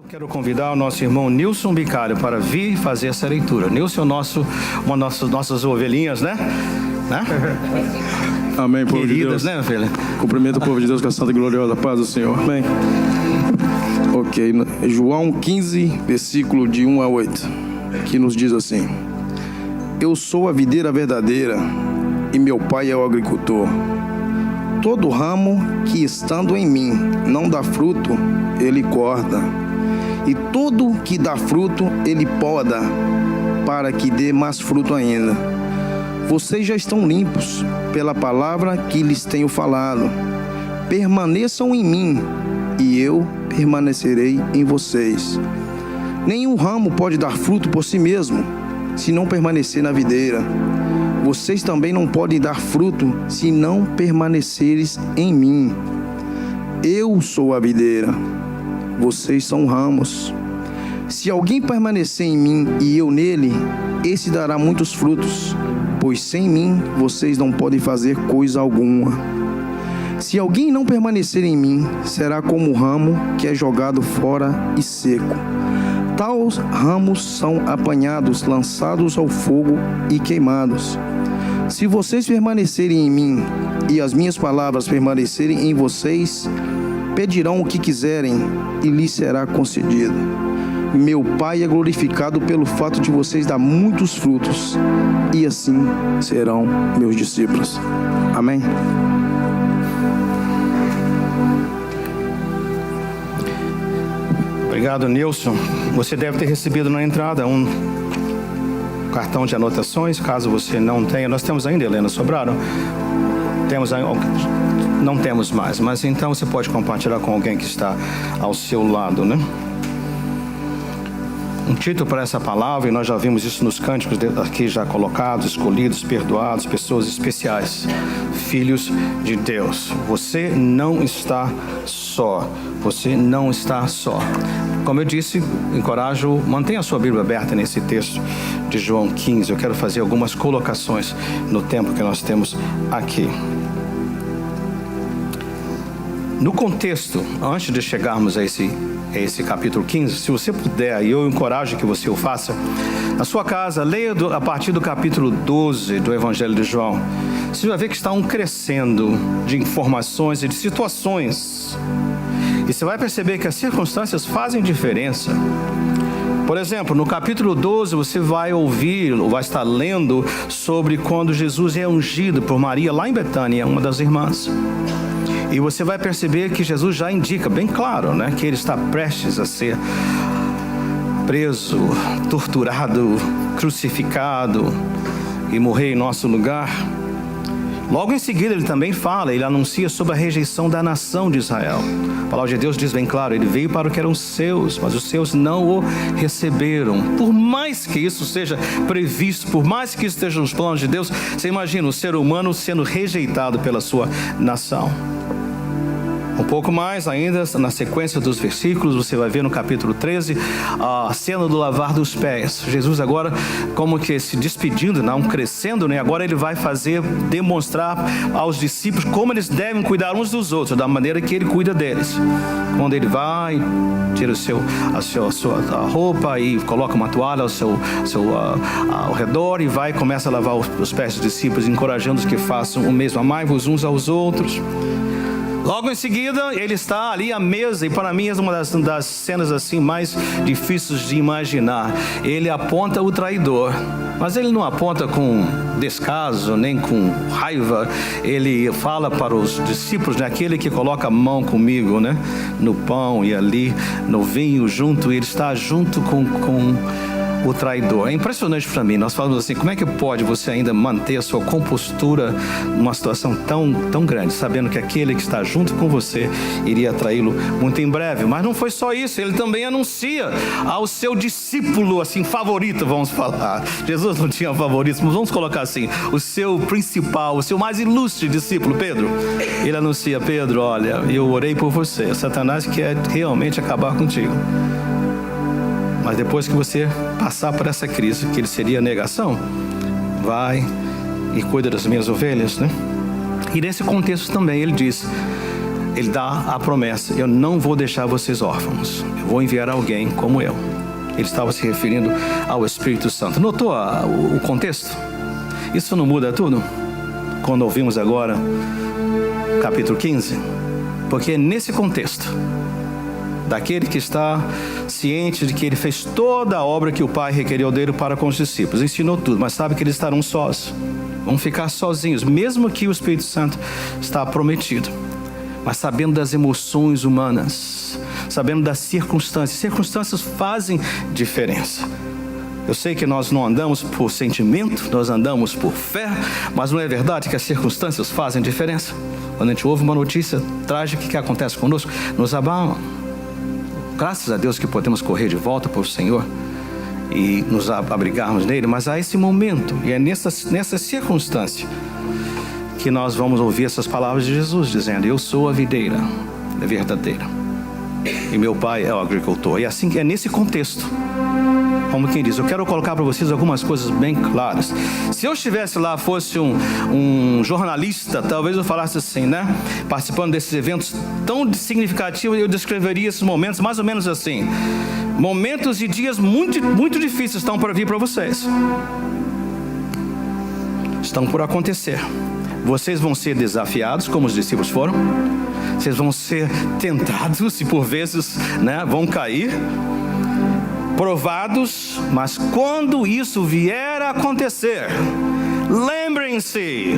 Quero convidar o nosso irmão Nilson Bicalho para vir fazer essa leitura. Nilson é uma das nossas ovelhinhas, né? Amém, povo Queridas, de Deus. né, filha? Cumprimento o povo de Deus com a santa e gloriosa paz do Senhor. Amém. Ok, João 15, versículo de 1 a 8, que nos diz assim: Eu sou a videira verdadeira e meu pai é o agricultor. Todo ramo que estando em mim não dá fruto, ele corta. E tudo que dá fruto, ele poda, para que dê mais fruto ainda. Vocês já estão limpos pela palavra que lhes tenho falado. Permaneçam em mim, e eu permanecerei em vocês. Nenhum ramo pode dar fruto por si mesmo, se não permanecer na videira. Vocês também não podem dar fruto, se não permaneceres em mim. Eu sou a videira, vocês são ramos. Se alguém permanecer em mim e eu nele, esse dará muitos frutos, pois sem mim vocês não podem fazer coisa alguma. Se alguém não permanecer em mim, será como o ramo que é jogado fora e seco. Tais ramos são apanhados, lançados ao fogo e queimados. Se vocês permanecerem em mim e as minhas palavras permanecerem em vocês, pedirão o que quiserem e lhes será concedido. Meu Pai é glorificado pelo fato de vocês dar muitos frutos, e assim serão meus discípulos. Amém? Obrigado, Nilson. Você deve ter recebido na entrada um cartão de anotações, caso você não tenha. Nós temos ainda, Helena, sobraram? Temos ainda? Não temos mais, mas então você pode compartilhar com alguém que está ao seu lado, né? Um título para essa palavra, e nós já vimos isso nos cânticos aqui já colocados: escolhidos, perdoados, pessoas especiais, filhos de Deus. Você não está só. Você não está só. Como eu disse, encorajo, mantenha a sua Bíblia aberta nesse texto de João 15. Eu quero fazer algumas colocações no tempo que nós temos aqui. No contexto, antes de chegarmos a esse capítulo 15, se você puder, e eu encorajo que você o faça, na sua casa, leia a partir do capítulo 12 do Evangelho de João. Você vai ver que está um crescendo de informações e de situações. E você vai perceber que as circunstâncias fazem diferença. Por exemplo, no capítulo 12, você vai ouvir, ou vai estar lendo sobre quando Jesus é ungido por Maria, lá em Betânia, uma das irmãs. E você vai perceber que Jesus já indica bem claro, né, que ele está prestes a ser preso, torturado, crucificado e morrer em nosso lugar. Logo em seguida ele também fala, ele anuncia sobre a rejeição da nação de Israel. A palavra de Deus diz bem claro: ele veio para o que eram seus, mas os seus não o receberam. Por mais que isso seja previsto, por mais que isso esteja nos planos de Deus, você imagina o ser humano sendo rejeitado pela sua nação. Um pouco mais ainda, na sequência dos versículos, você vai ver no capítulo 13, a cena do lavar dos pés. Jesus agora, como que se despedindo, não crescendo, né? Agora ele vai demonstrar aos discípulos como eles devem cuidar uns dos outros, da maneira que ele cuida deles. Quando ele vai, tira a sua roupa e coloca uma toalha ao redor e vai e começa a lavar os pés dos discípulos, encorajando-os que façam o mesmo. Amai-vos uns aos outros. Logo em seguida, ele está ali à mesa, e para mim é uma das cenas assim mais difíceis de imaginar. Ele aponta o traidor, mas ele não aponta com descaso, nem com raiva. Ele fala para os discípulos, né, aquele que coloca a mão comigo, né, no pão e ali no vinho junto, ele está junto com o traidor. É impressionante para mim. Nós falamos assim: como é que pode você ainda manter a sua compostura numa situação tão grande, sabendo que aquele que está junto com você iria traí-lo muito em breve? Mas não foi só isso, ele também anuncia ao seu discípulo assim favorito, vamos falar. Jesus não tinha favoritos, mas vamos colocar assim: o seu principal, o seu mais ilustre discípulo, Pedro. Ele anuncia: Pedro, olha, eu orei por você, Satanás quer realmente acabar contigo, mas depois que você passar por essa crise, que ele seria a negação, vai e cuida das minhas ovelhas, né? E nesse contexto também ele diz: ele dá a promessa: eu não vou deixar vocês órfãos, eu vou enviar alguém como eu. Ele estava se referindo ao Espírito Santo. Notou o contexto? Isso não muda tudo quando ouvimos agora capítulo 15? Porque nesse contexto, daquele que está ciente de que ele fez toda a obra que o Pai requeriu dele para com os discípulos, ensinou tudo, mas sabe que eles estarão sós, vão ficar sozinhos, mesmo que o Espírito Santo está prometido, mas sabendo das emoções humanas, sabendo das circunstâncias fazem diferença. Eu sei que nós não andamos por sentimento, nós andamos por fé, mas não é verdade que as circunstâncias fazem diferença? Quando a gente ouve uma notícia trágica que acontece conosco, nos abala. Graças a Deus que podemos correr de volta para o Senhor e nos abrigarmos nele, mas há esse momento, e é nessa circunstância que nós vamos ouvir essas palavras de Jesus, dizendo: eu sou a videira verdadeira e meu Pai é o agricultor. E assim, é nesse contexto, como quem diz, eu quero colocar para vocês algumas coisas bem claras. Se eu estivesse lá, fosse um jornalista, talvez eu falasse assim, né? Participando desses eventos tão significativos, eu descreveria esses momentos mais ou menos assim: momentos e dias muito, muito difíceis estão para vir para vocês. Estão por acontecer. Vocês vão ser desafiados, como os discípulos foram. Vocês vão ser tentados e por vezes, né, vão cair. Provados, mas quando isso vier a acontecer, lembrem-se,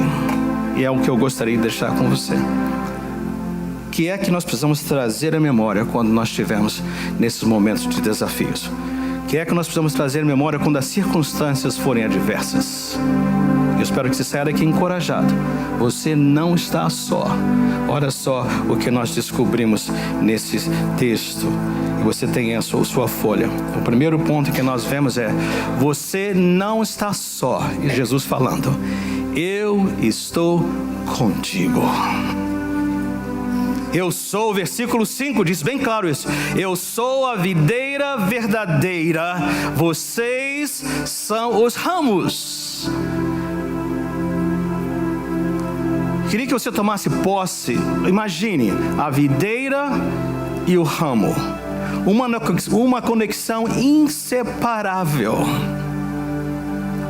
e é o que eu gostaria de deixar com você, que é que nós precisamos trazer à memória quando nós estivermos nesses momentos de desafios, que é que nós precisamos trazer à memória quando as circunstâncias forem adversas. Eu espero que você saia daqui encorajado. Você não está só. Olha só o que nós descobrimos nesse texto. E você tem a sua folha. O primeiro ponto que nós vemos é: você não está só. E Jesus falando: eu estou contigo. Eu sou, o versículo 5 diz bem claro isso: eu sou a videira verdadeira, vocês são os ramos. Queria que você tomasse posse. Imagine a videira e o ramo, uma conexão inseparável.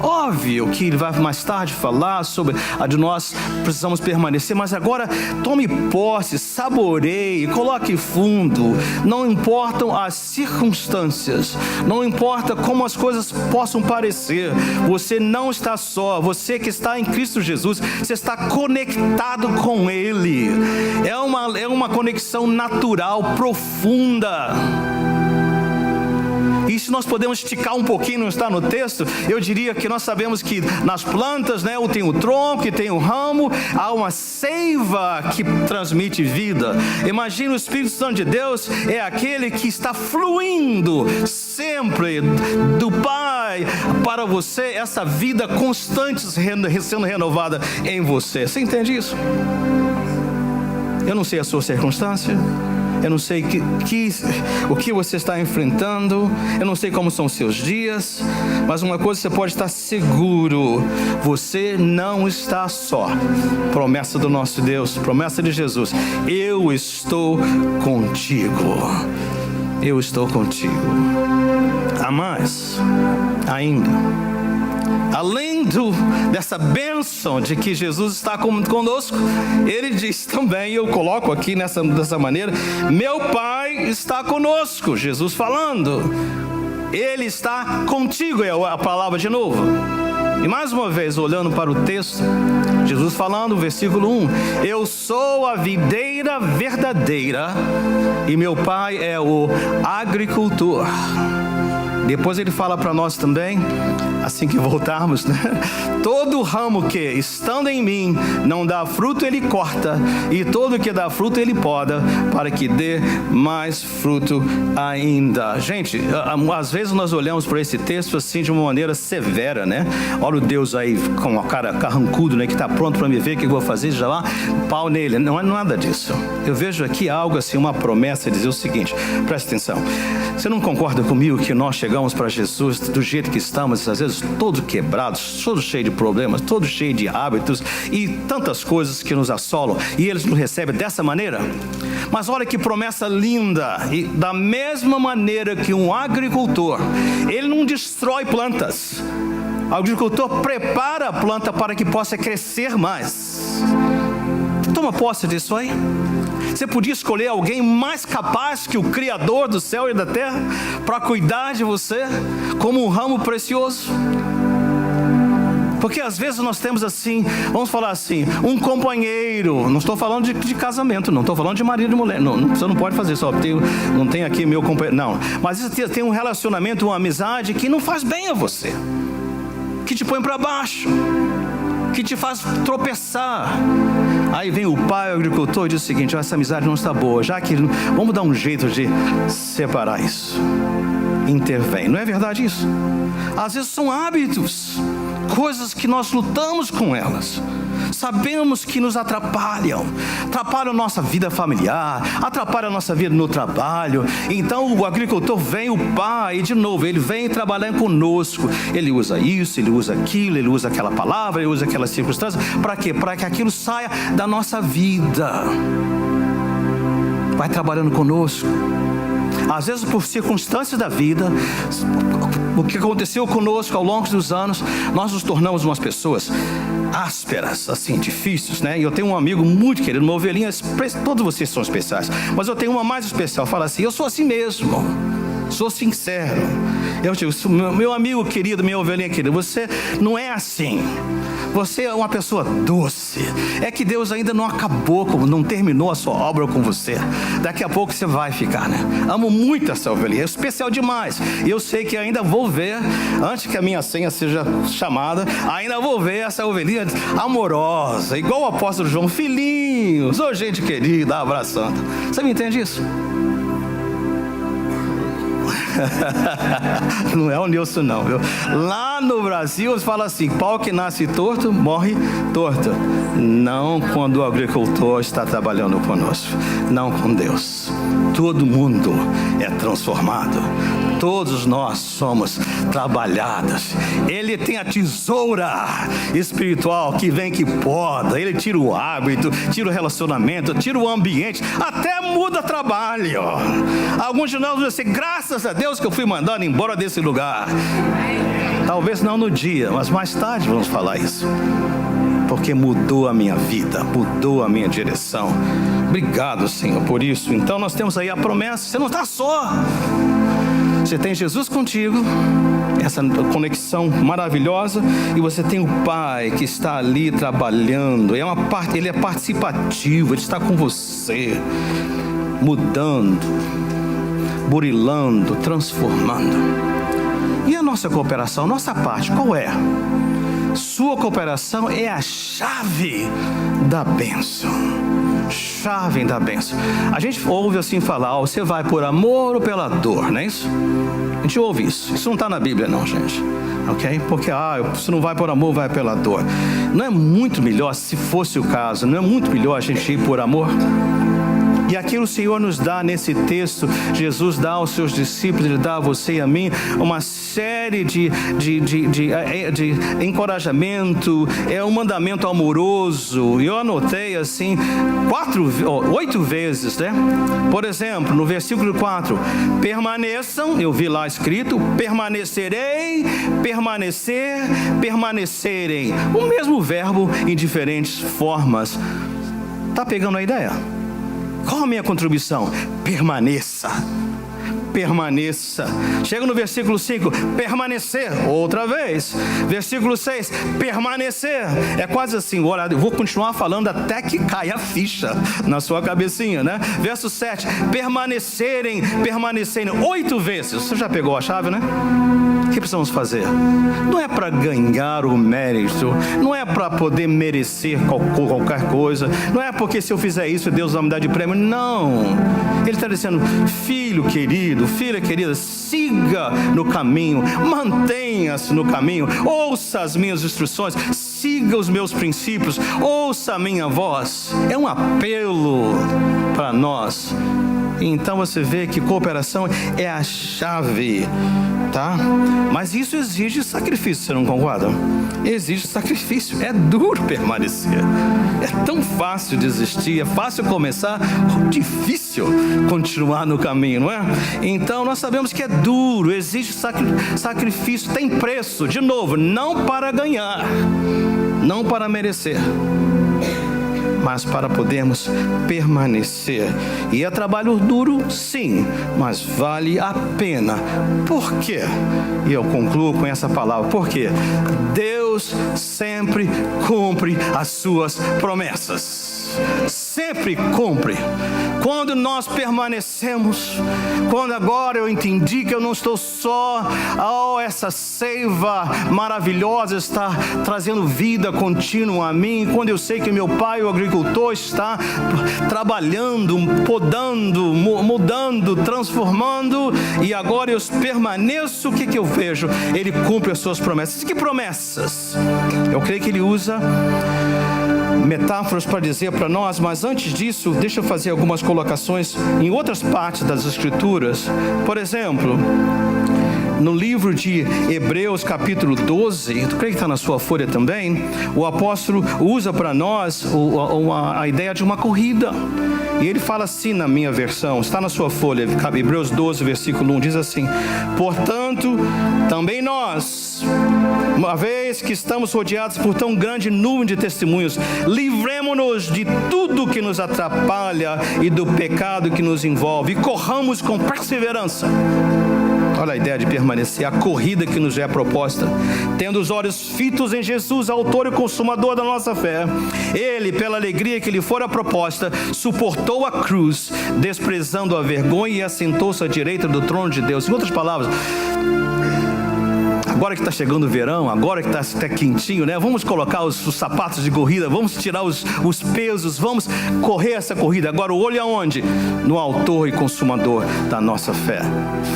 Óbvio que ele vai mais tarde falar sobre a de nós precisamos permanecer, mas agora tome posse, saboreie, coloque fundo. Não importam as circunstâncias, não importa como as coisas possam parecer, você não está só. Você que está em Cristo Jesus, você está conectado com Ele. É uma conexão natural, profunda. E se nós podemos esticar um pouquinho, não está no texto, eu diria que nós sabemos que nas plantas, né, tem o tronco e tem o ramo, há uma seiva que transmite vida. Imagine, o Espírito Santo de Deus é aquele que está fluindo sempre do Pai para você, essa vida constante sendo renovada em você. Você entende isso? Eu não sei a sua circunstância, eu não sei o que você está enfrentando, eu não sei como são os seus dias, mas uma coisa você pode estar seguro: você não está só. Promessa do nosso Deus, promessa de Jesus: eu estou contigo. Eu estou contigo. Há mais ainda. Além dessa bênção de que Jesus está conosco, ele diz também, e eu coloco aqui dessa maneira: meu Pai está conosco. Jesus falando, Ele está contigo, é a palavra de novo. E mais uma vez, olhando para o texto, Jesus falando, versículo 1: eu sou a videira verdadeira e meu Pai é o agricultor. Depois ele fala para nós também, assim que voltarmos, né? Todo ramo que, estando em mim, não dá fruto, ele corta, e todo que dá fruto, ele poda, para que dê mais fruto ainda. Gente, às vezes nós olhamos para esse texto assim de uma maneira severa, né? Olha o Deus aí com a cara carrancudo, né? Que está pronto para me ver, o que eu vou fazer? Já lá, pau nele. Não é nada disso. Eu vejo aqui algo assim, uma promessa, dizer o seguinte: presta atenção, você não concorda comigo que nós chegamos chegamos para Jesus do jeito que estamos, às vezes todos quebrados, todos cheios de problemas, todos cheios de hábitos e tantas coisas que nos assolam, e Ele nos recebe dessa maneira? Mas olha que promessa linda. E da mesma maneira que um agricultor, ele não destrói plantas. O agricultor prepara a planta para que possa crescer mais. Toma posse disso aí. Você podia escolher alguém mais capaz que o Criador do céu e da terra para cuidar de você como um ramo precioso? Porque às vezes nós temos assim, vamos falar assim, um companheiro, não estou falando de casamento, não estou falando de marido e mulher, não, você não pode fazer isso, não tem aqui meu companheiro, não. Mas você tem um relacionamento, uma amizade que não faz bem a você, que te põe para baixo, que te faz tropeçar. Aí vem o pai, o agricultor, e diz o seguinte: essa amizade não está boa, já que vamos dar um jeito de separar isso. Intervém, não é verdade isso? Às vezes são hábitos, coisas que nós lutamos com elas, sabemos que nos atrapalham a nossa vida familiar, atrapalham a nossa vida no trabalho. Então o agricultor vem, o pai, e de novo, ele vem trabalhar conosco, ele usa isso, ele usa aquilo, ele usa aquela palavra, ele usa aquela circunstância, para quê? Para que aquilo saia da nossa vida, vai trabalhando conosco. Às vezes por circunstâncias da vida, o que aconteceu conosco ao longo dos anos, nós nos tornamos umas pessoas ásperas, assim, difíceis, né? E eu tenho um amigo muito querido, uma ovelhinha, todos vocês são especiais, mas eu tenho uma mais especial, fala assim: eu sou assim mesmo, sou sincero. Eu digo, meu amigo querido, minha ovelhinha querida, você não é assim. Você é uma pessoa doce. É que Deus ainda não acabou, não terminou a sua obra com você. Daqui a pouco você vai ficar, né? Amo muito essa ovelhinha, é especial demais. E eu sei que ainda vou ver, antes que a minha senha seja chamada, ainda vou ver essa ovelhinha amorosa, igual o apóstolo João, filhinho, sou gente querida, abraçando. Você me entende isso? Não é o Nilson não, viu? Lá no Brasil eles falam assim: pau que nasce torto, morre torto. Não quando o agricultor está trabalhando conosco, não com Deus. Todo mundo é transformado, todos nós somos trabalhados. Ele tem a tesoura espiritual que vem, que poda. Ele tira o hábito, tira o relacionamento, tira o ambiente, até muda trabalho. Alguns de nós vão dizer: graças a Deus que eu fui mandado embora desse lugar. Talvez não no dia, mas mais tarde vamos falar isso, porque mudou a minha vida, mudou a minha direção. Obrigado, Senhor, por isso. Então nós temos aí a promessa: você não está só, você tem Jesus contigo, essa conexão maravilhosa, e você tem o Pai que está ali trabalhando. Ele é participativo, Ele está com você, mudando, burilando, transformando. E a nossa cooperação, nossa parte, qual é? Sua cooperação é a chave da bênção. Chave da bênção. A gente ouve assim falar: você vai por amor ou pela dor, não é isso? A gente ouve isso. Isso não está na Bíblia não, gente, ok? Porque você não vai por amor, vai pela dor. Não é muito melhor, se fosse o caso, não é muito melhor a gente ir por amor? E aqui o Senhor nos dá nesse texto, Jesus dá aos seus discípulos, Ele dá a você e a mim uma série de encorajamento, é um mandamento amoroso. E eu anotei assim 8 vezes, né? Por exemplo, no versículo 4, permaneçam, eu vi lá escrito, permanecerei, permanecer, permanecerem. O mesmo verbo em diferentes formas. Tá pegando a ideia? Qual a minha contribuição? Permaneça. Permaneça. Chega no versículo 5, permanecer, outra vez. Versículo 6, permanecer. É quase assim, olha, eu vou continuar falando até que caia a ficha na sua cabecinha, né? Verso 7, permanecerem, permanecerem. 8 vezes. Você já pegou a chave, né? O que precisamos fazer? Não é para ganhar o mérito, não é para poder merecer qualquer coisa, não é porque se eu fizer isso Deus vai me dar de prêmio, não. Ele está dizendo: filho querido, filha querida, siga no caminho, mantenha-se no caminho, ouça as minhas instruções, siga os meus princípios, ouça a minha voz. É um apelo para nós Então você vê que cooperação é a chave, tá? Mas isso exige sacrifício, você não concorda? Exige sacrifício, é duro permanecer. É tão fácil desistir, é fácil começar, difícil continuar no caminho, não é? Então nós sabemos que é duro, exige sacrifício, tem preço, de novo, não para ganhar, não para merecer, mas para podermos permanecer. E é trabalho duro, sim, mas vale a pena. Por quê? E eu concluo com essa palavra. Por quê? Deus sempre cumpre as suas promessas. Sempre cumpre. Quando nós permanecemos, quando agora eu entendi que eu não estou só, essa seiva maravilhosa está trazendo vida contínua a mim, quando eu sei que meu pai, o agricultor, está trabalhando, podando, mudando, transformando, e agora eu permaneço, o que eu vejo? Ele cumpre as suas promessas. Que promessas? Eu creio que ele usa metáforas para dizer para nós, mas antes disso, deixa eu fazer algumas colocações em outras partes das Escrituras. Por exemplo, no livro de Hebreus capítulo 12, eu creio que está na sua folha também, o apóstolo usa para nós a ideia de uma corrida. E ele fala assim na minha versão, está na sua folha, Hebreus 12, versículo 1, diz assim: portanto, também nós, uma vez que estamos rodeados por tão grande nuvem de testemunhos, livremo-nos de tudo que nos atrapalha e do pecado que nos envolve, e corramos com perseverança. Olha a ideia de permanecer, a corrida que nos é proposta, tendo os olhos fitos em Jesus, autor e consumador da nossa fé. Ele, pela alegria que lhe fora proposta, suportou a cruz, desprezando a vergonha, e assentou-se à direita do trono de Deus. Em outras palavras, agora que está chegando o verão, agora que está até quentinho, né? Vamos colocar os sapatos de corrida, vamos tirar os pesos, vamos correr essa corrida. Agora o olho aonde? No autor e consumador da nossa fé.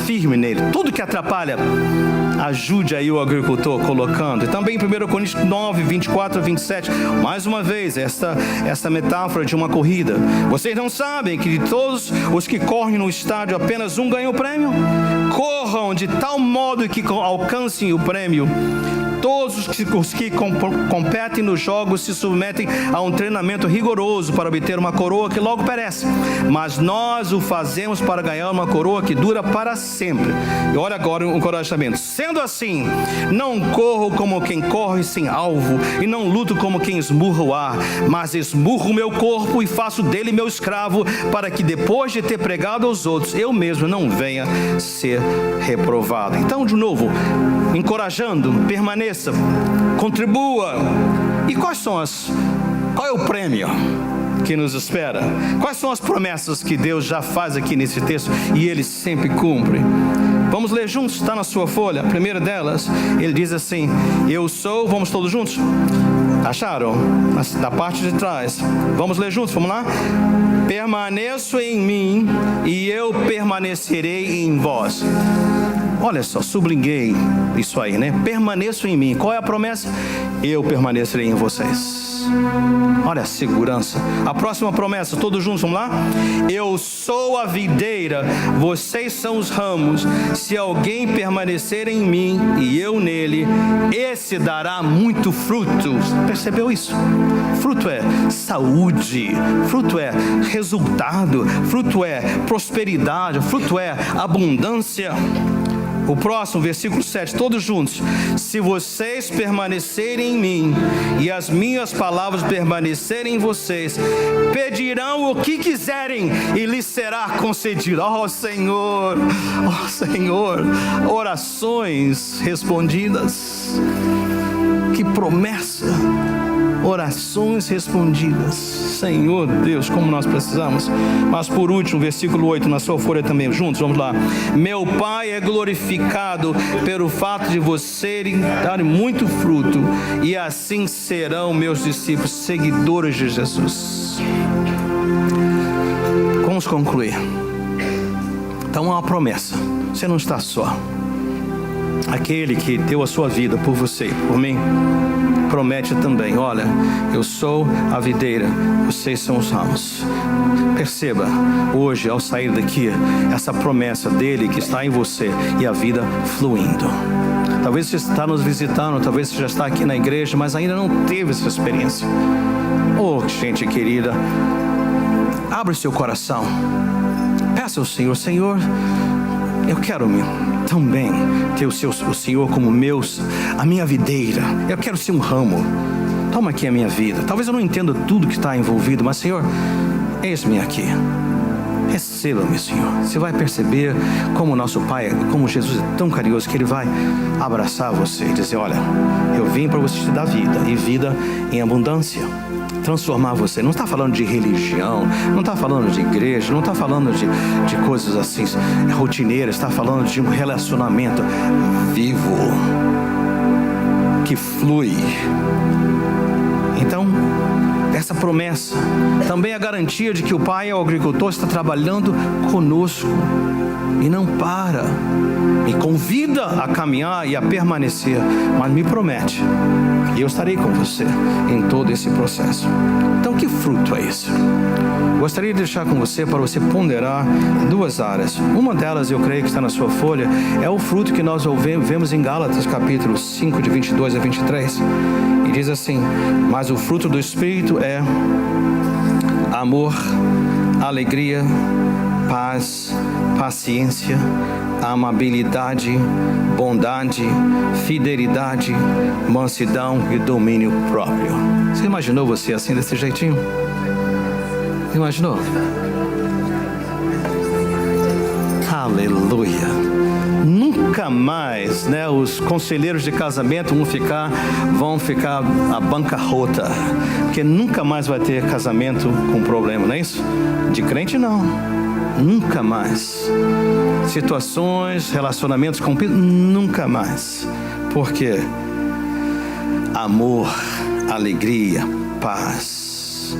Firme nele. Tudo que atrapalha, ajude aí o agricultor colocando. E também em 1 Coríntios 9, 24 a 27, mais uma vez, essa metáfora de uma corrida. Vocês não sabem que de todos os que correm no estádio, apenas um ganha o prêmio? Corram de tal modo que alcancem o prêmio. Todos os que competem nos jogos se submetem a um treinamento rigoroso para obter uma coroa que logo perece, mas nós o fazemos para ganhar uma coroa que dura para sempre. E olha agora o encorajamento: sendo assim, não corro como quem corre sem alvo, e não luto como quem esmurra o ar, mas esmurro o meu corpo e faço dele meu escravo, para que depois de ter pregado aos outros, eu mesmo não venha ser reprovado. Então, de novo, encorajando, permaneça, contribua. E qual é o prêmio que nos espera? Quais são as promessas que Deus já faz aqui nesse texto e Ele sempre cumpre? Vamos ler juntos, está na sua folha. A primeira delas, ele diz assim: eu sou, vamos todos juntos? Acharam? Da parte de trás. Vamos ler juntos, vamos lá? Permaneço em mim e eu permanecerei em vós. Olha só, sublinhei isso aí, né? Permaneço em mim. Qual é a promessa? Eu permanecerei em vocês. Olha a segurança. A próxima promessa, todos juntos, vamos lá? Eu sou a videira, vocês são os ramos. Se alguém permanecer em mim e eu nele, esse dará muito fruto. Percebeu isso? Fruto é saúde, fruto é resultado, fruto é prosperidade, fruto é abundância. O próximo, versículo 7, todos juntos. Se vocês permanecerem em mim e as minhas palavras permanecerem em vocês, pedirão o que quiserem e lhes será concedido. Oh Senhor, orações respondidas. Que promessa! Orações respondidas. Senhor Deus, como nós precisamos. Mas por último, versículo 8, na sua folha também, juntos, vamos lá. Meu Pai é glorificado pelo fato de vocês darem muito fruto, e assim serão meus discípulos, seguidores de Jesus. Vamos concluir. Então há uma promessa. Você não está só. Aquele que deu a sua vida por você, por mim, promete também: olha, eu sou a videira, vocês são os ramos. Perceba, hoje, ao sair daqui, essa promessa dele que está em você e a vida fluindo. Talvez você está nos visitando, talvez você já está aqui na igreja, mas ainda não teve essa experiência. Oh, gente querida, abre o seu coração, peça ao Senhor: Senhor, eu quero também ter o Senhor como a minha videira. Eu quero ser um ramo. Toma aqui a minha vida. Talvez eu não entenda tudo que está envolvido, mas Senhor, eis-me aqui. Receba-me, Senhor. Você vai perceber como o nosso Pai, como Jesus é tão carinhoso, que Ele vai abraçar você e dizer: olha, eu vim para você te dar vida, e vida em abundância. Transformar você. Não está falando de religião, não está falando de igreja, não está falando de coisas assim rotineiras. Está falando de um relacionamento vivo, que flui. Então, essa promessa também é a garantia de que o Pai, o agricultor, está trabalhando conosco e não para. Me convida a caminhar e a permanecer, mas me promete: e eu estarei com você em todo esse processo. Então, que fruto é esse? Gostaria de deixar com você, para você ponderar, duas áreas. Uma delas, eu creio que está na sua folha, é o fruto que nós vemos em Gálatas, capítulo 5, de 22 a 23. E diz assim: mas o fruto do Espírito é amor, alegria, paz, paciência, amabilidade, bondade, fidelidade, mansidão e domínio próprio. Você imaginou você assim, desse jeitinho? Imaginou? Aleluia! Nunca mais, os conselheiros de casamento vão ficar a bancarrota, porque nunca mais vai ter casamento com problema, não é isso? De crente não, nunca mais. Situações, relacionamentos complicados, nunca mais. Por quê? Amor, alegria, paz,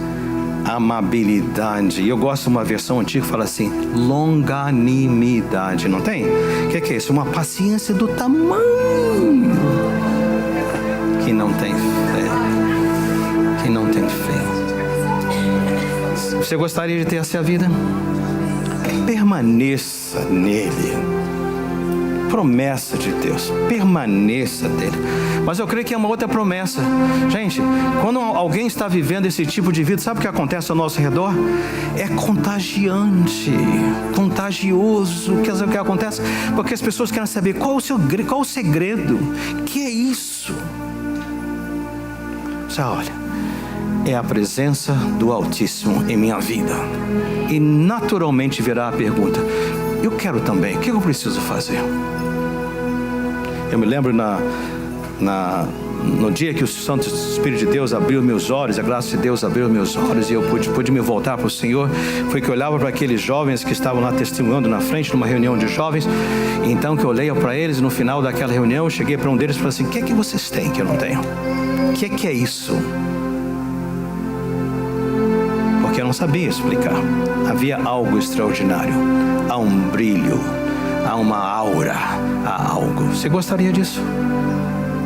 amabilidade. E eu gosto de uma versão antiga que fala assim: longanimidade. Não tem? O que é isso? Uma paciência do tamanho que não tem fé. Que não tem fé. Você gostaria de ter essa vida? Permaneça nele. Promessa de Deus, permaneça dele. Mas eu creio que é uma outra promessa. Gente, quando alguém está vivendo esse tipo de vida, sabe o que acontece ao nosso redor? É contagiante, contagioso. O que acontece? Porque as pessoas querem saber qual o segredo. Que é isso? Olha, é a presença do Altíssimo em minha vida. E naturalmente virá a pergunta: eu quero também, o que eu preciso fazer? Eu me lembro no dia que o Santo Espírito de Deus abriu meus olhos, a graça de Deus abriu meus olhos, e eu pude me voltar para o Senhor. Foi que eu olhava para aqueles jovens que estavam lá testemunhando na frente de uma reunião de jovens. E então que eu olhei para eles, e no final daquela reunião eu cheguei para um deles e falei assim: o que é que vocês têm que eu não tenho? O que é isso? Porque eu não sabia explicar. Havia algo extraordinário. Há um brilho, há uma aura, há algo. Você gostaria disso?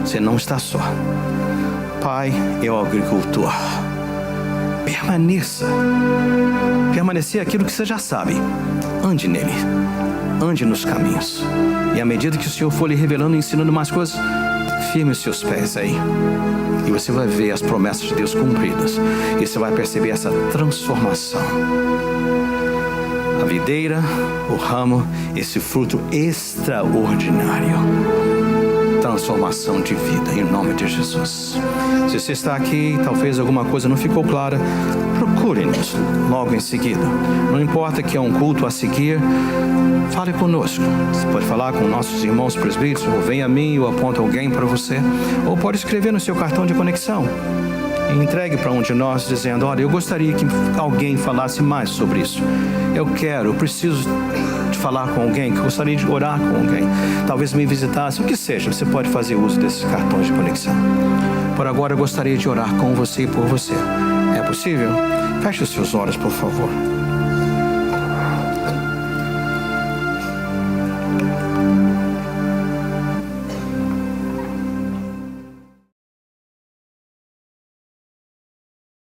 Você não está só. Pai é o agricultor. Permaneça. Permanecer é aquilo que você já sabe. Ande nele. Ande nos caminhos. E à medida que o Senhor for lhe revelando e ensinando mais coisas, firme os seus pés aí. E você vai ver as promessas de Deus cumpridas. E você vai perceber essa transformação. A videira, o ramo, esse fruto extraordinário. Transformação de vida, em nome de Jesus. Se você está aqui, talvez alguma coisa não ficou clara, procure-nos logo em seguida. Não importa que é um culto a seguir, fale conosco. Você pode falar com nossos irmãos presbíteros, ou vem a mim, ou aponta alguém para você, ou pode escrever no seu cartão de conexão e entregue para um de nós, dizendo: olha, eu gostaria que alguém falasse mais sobre isso. Eu preciso de falar com alguém, que eu gostaria de orar com alguém, talvez me visitasse, o que seja. Você pode fazer uso desses cartões de conexão. Por agora eu gostaria de orar com você e por você. É possível? Feche os seus olhos, por favor.